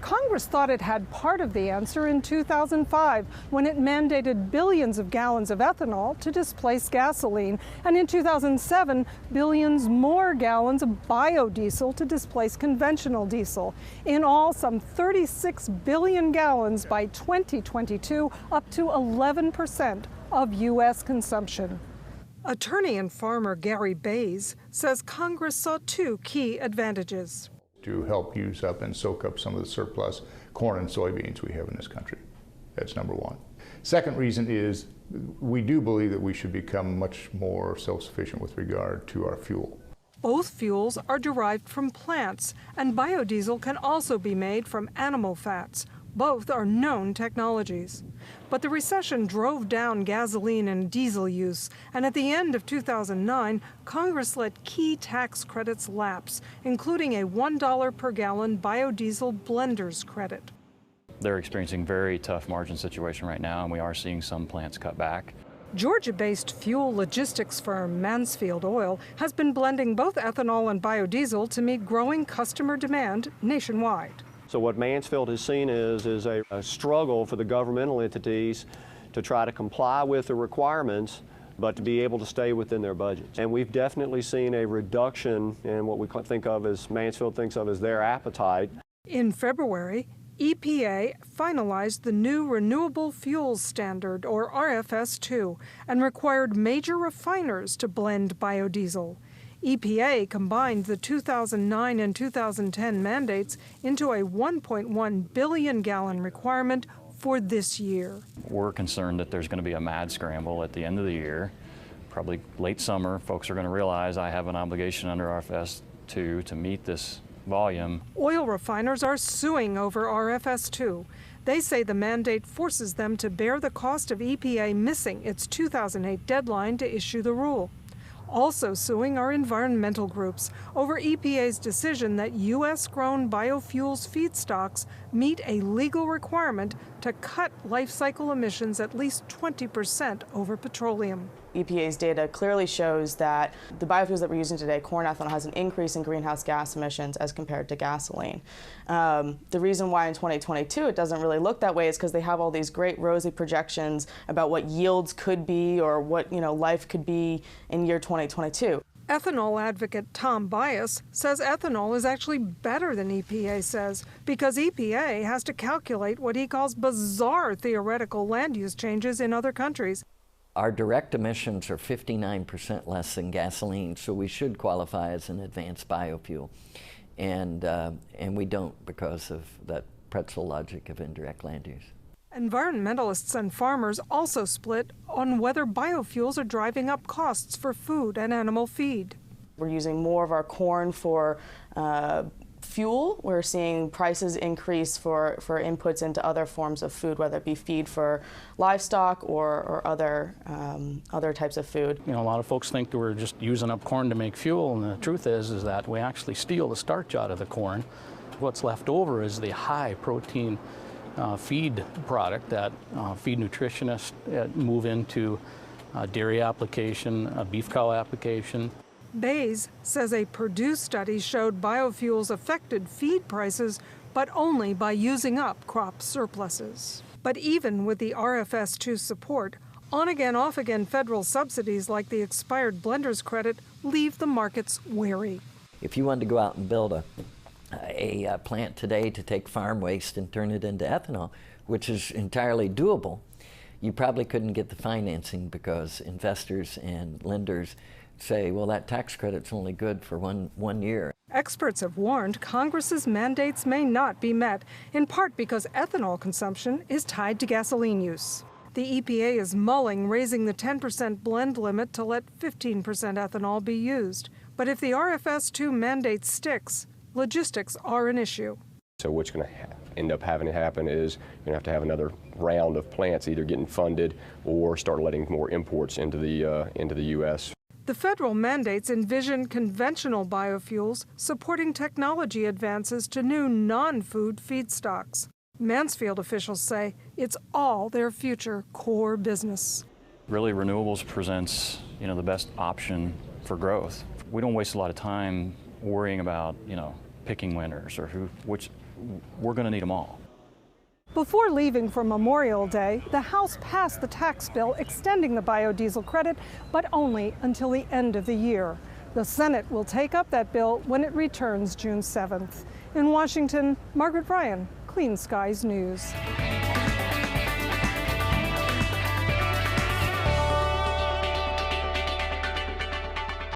Congress thought it had part of the answer in 2005 when it mandated billions of gallons of ethanol to displace gasoline, and in 2007, billions more gallons of biodiesel to displace conventional diesel. In all, some 36 billion gallons by 2022, up to 11% of U.S. consumption. Attorney and farmer Gary Bays says Congress saw two key advantages. To help use up and soak up some of the surplus corn and soybeans we have in this country. That's number one. Second reason is we do believe that we should become much more self-sufficient with regard to our fuel. Both fuels are derived from plants, and biodiesel can also be made from animal fats. Both are known technologies. But the recession drove down gasoline and diesel use, and at the end of 2009, Congress let key tax credits lapse, including a $1 per gallon biodiesel blender's credit. They're experiencing a very tough margin situation right now, and we are seeing some plants cut back. Georgia-based fuel logistics firm Mansfield Oil has been blending both ethanol and biodiesel to meet growing customer demand nationwide. So what Mansfield has seen is a struggle for the governmental entities to try to comply with the requirements, but to be able to stay within their budgets. And we've definitely seen a reduction in what we think of as, Mansfield thinks of as their appetite. In February, EPA finalized the new Renewable Fuels Standard, or RFS-2, and required major refiners to blend biodiesel. EPA combined the 2009 and 2010 mandates into a 1.1 billion gallon requirement for this year. We're concerned that there's going to be a mad scramble at the end of the year. Probably late summer, folks are going to realize I have an obligation under RFS-2 to meet this volume. Oil refiners are suing over RFS-2. They say the mandate forces them to bear the cost of EPA missing its 2008 deadline to issue the rule. Also suing are environmental groups over EPA's decision that U.S.-grown biofuels feedstocks meet a legal requirement to cut life cycle emissions at least 20% over petroleum. EPA's data clearly shows that the biofuels that we're using today, corn ethanol, has an increase in greenhouse gas emissions as compared to gasoline. The reason why in 2022 it doesn't really look that way is because they have all these great rosy projections about what yields could be or what life could be in year 2022. Ethanol advocate Tom Bias says ethanol is actually better than EPA says because EPA has to calculate what he calls bizarre theoretical land use changes in other countries. Our direct emissions are 59% less than gasoline, so we should qualify as an advanced biofuel. And we don't because of that pretzel logic of indirect land use. Environmentalists and farmers also split on whether biofuels are driving up costs for food and animal feed. We're using more of our corn for fuel. We're seeing prices increase for inputs into other forms of food, whether it be feed for livestock or other types of food. A lot of folks think that we're just using up corn to make fuel, and the truth is that we actually steal the starch out of the corn. What's left over is the high protein feed product that feed nutritionists move into dairy application, beef cow application. Bays says a Purdue study showed biofuels affected feed prices, but only by using up crop surpluses. But even with the RFS-2 support, on-again, off-again federal subsidies like the expired blender's credit leave the markets wary. If you wanted to go out and build a plant today to take farm waste and turn it into ethanol, which is entirely doable, you probably couldn't get the financing because investors and lenders say, well, that tax credit's only good for one year. Experts have warned Congress's mandates may not be met, in part because ethanol consumption is tied to gasoline use. The EPA is mulling raising the 10% blend limit to let 15% ethanol be used. But if the RFS-2 mandate sticks, logistics are an issue. So what's going to end up having to happen is you're going to have another round of plants either getting funded or start letting more imports into the U.S. The federal mandates envision conventional biofuels supporting technology advances to new non-food feedstocks. Mansfield officials say it's all their future core business. Really, renewables presents, the best option for growth. We don't waste a lot of time worrying about, picking winners or which we're going to need them all. Before leaving for Memorial Day, the House passed the tax bill extending the biodiesel credit, but only until the end of the year. The Senate will take up that bill when it returns June 7th. In Washington, Margaret Ryan, Clean Skies News.